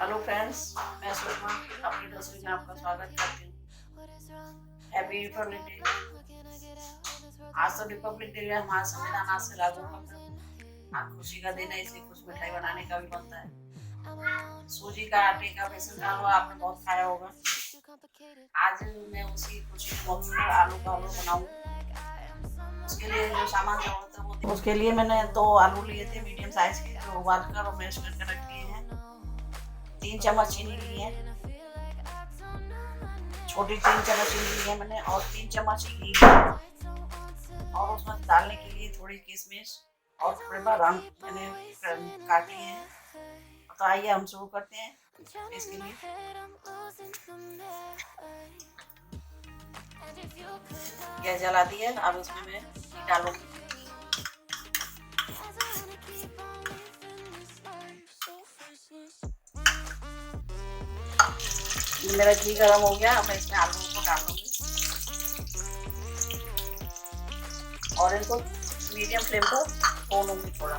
Hello friends, मैं सुषमा अपनी रसोई में आपका स्वागत करती हूँ। Happy Republic day. आज तो रिपब्लिक डे है, हमारा संविधान आज से लागू होगा। आज खुशी का दिन है, इसलिए कुछ मिठाई बनाने का भी बनता है। सूजी का, आटे का, बेसन का हलवा आपने बहुत खाया होगा। आज मैं उसी खुशी के मौके पर आलू का हलवा बनाऊंगी। उसके लिए जो सामान जरूरत है वो उसके लिए मैंने 2 आलू लिए थे मीडियम साइज के, जो उबाल कर और मैश करके रख दिए हैं। 3 चम्मच चीनी ली है, छोटी 3 चम्मच चीनी ली है मैंने, और 3 चम्मच ही घी और उसमें डालने के लिए थोड़ी किशमिश और थोड़े बादाम मैंने काट लिए हैं। तो आइए हम शुरू करते हैं। इसके लिए गैस जला दी है। अब इसमें मैं घी डालूंगी। मेरा घी गर्म हो गया। अब मैं इसमें आलू को डाल दूंगी और इनको मीडियम फ्लेम पर भूनूंगी थोड़ा।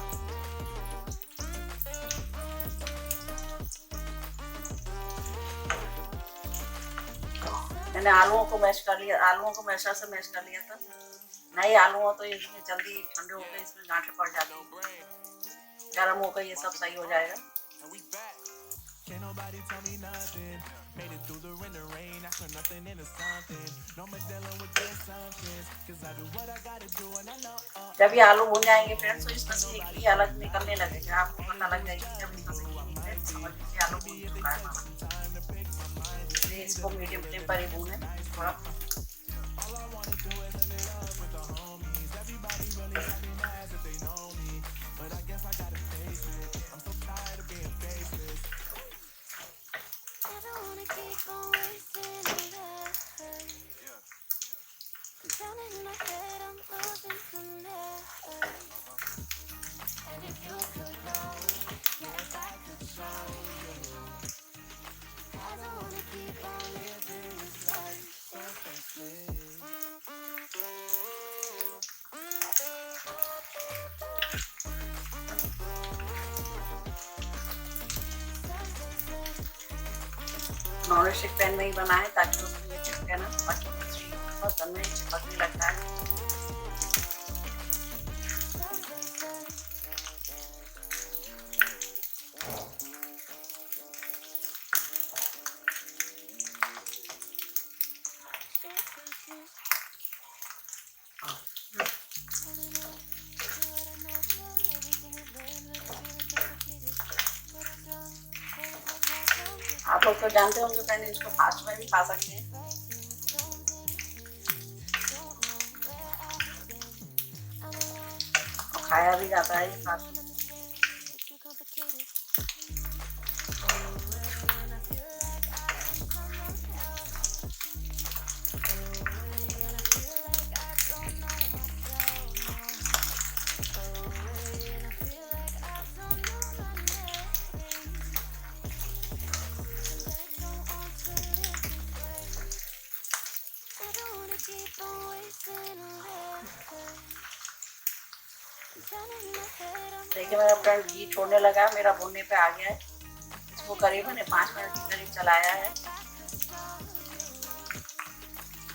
मैंने आलूओं को मैश कर लिया, आलूओं को मैशर से मैश कर लिया था। नए आलू हो तो इसमें जल्दी ठंडे हो गए, इसमें गांठें पड़ जाती हैं। गर्म होकर ये सब सही हो जाएगा। Can't nobody tell me nothing. Made it through the rain, I turn nothing into something. No more dealing with the assumptions, cause I do what I gotta do and I know. जब ये आलू भून जाएंगे friends, तो इसमें से घी अलग निकलने लगेगा। आपको पता लग जाएगी जब इसमें से घी निकले, समझ लीजिए आलू भून चुका है हमारा। इसलिए इसको मीडियम फ्लेम पर ही भूनें थोड़ा। नॉन स्टिक पैन में ही बनाए ताकि उसमें ये चिपके ना, बाकी बर्तन में चिपकने लगता है। आप लोग तो जानते होंगे फ्रेंड, इसको फास्ट में भी खा सकते हैं। और खाया भी जाता है ये फास्ट में। देखिए मेरा फ्रेंड घी छोड़ने लगा, मेरा भुनने पे आ गया है। इसको करीबन 5 मिनट के करीब चलाया है।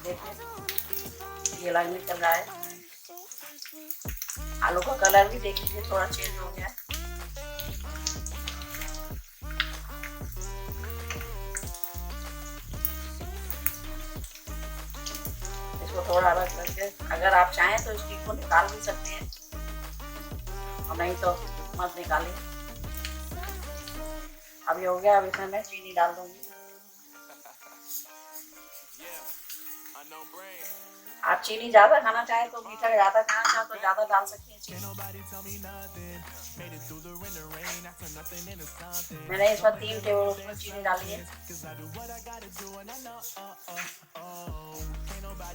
देखिए ये अलग निकल रहा है। आलू का कलर भी देख लीजिए थोड़ा चेंज हो गया है। इसको थोड़ा अलग करके, अगर आप चाहें तो स्टिक को निकाल भी सकते हैं और नहीं तो मत निकालिए। अब ये हो गया। अब इसमें मैं चीनी डाल दूंगी। आप चीनी ज्यादा खाना चाहें तो, मीठा ज्यादा खाना चाहें तो ज्यादा डाल सकते हैं चीनी। मैंने इसमें 3 टेबल स्पून चीनी डाली है।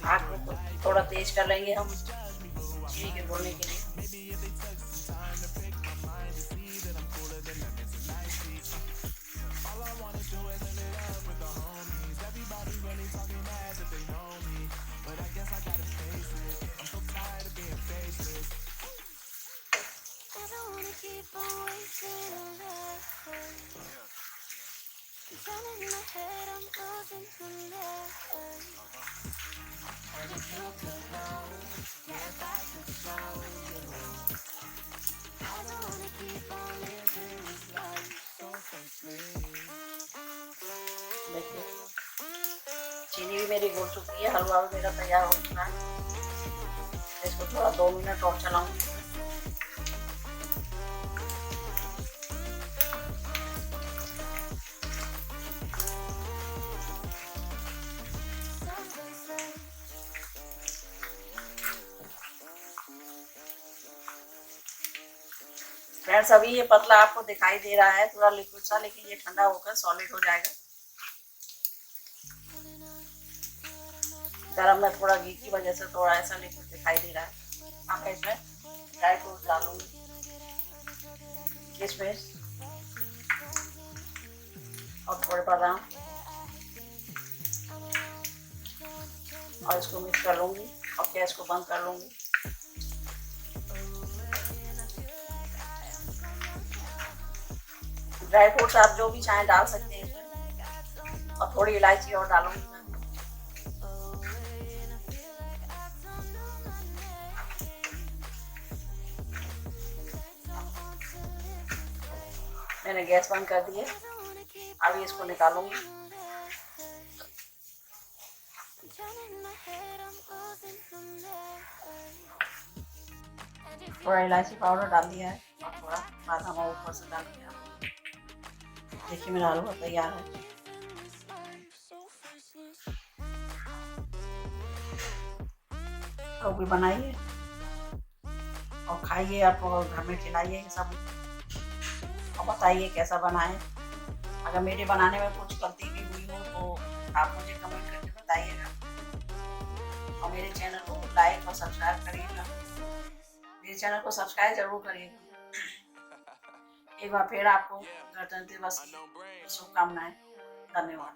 आग को थोड़ा तेज कर लेंगे हम चीनी के घोलने के लिए। देखिए चीनी भी मेरी घुल चुकी है, हलवा भी मेरा तैयार हो चुका है। इसको थोड़ा 2 मिनट और चलाऊंगी। फ्रेंड्स अभी ये पतला आपको दिखाई दे रहा है, थोड़ा लिक्विड सा, लेकिन ये ठंडा होकर सॉलिड हो जाएगा। गरम में थोड़ा घी की वजह से थोड़ा ऐसा लिक्विड दिखाई दे रहा है। अब मैं इसमें ड्राई फ्रूट डालूंगी, किशमिश और थोड़े बादाम, और इसको मिक्स कर लूंगी और गैस को बंद कर लूंगी। ड्राई फ्रूट्स आप जो भी चाहें डाल सकते हैं इसमें, और थोड़ी इलायची और डालूंगी मैं। मैंने गैस बंद कर दी है, अभी इसको निकालूंगी। थोड़ा इलायची पाउडर डाल दिया है और थोड़ा बादाम ऊपर से डाल दिया। देखिए मेरा हलवा तैयार है। तो भी बनाइए और खाइए, आप घर में खिलाइए सब और बताइए कैसा बनाए। अगर मेरे बनाने में कुछ गलती भी हुई हो तो आप मुझे कमेंट करके बताइएगा, और मेरे चैनल को लाइक और सब्सक्राइब करिएगा। मेरे चैनल को सब्सक्राइब जरूर करिएगा। एक बार फिर आपको गणतंत्र दिवस की शुभकामनाएं। धन्यवाद।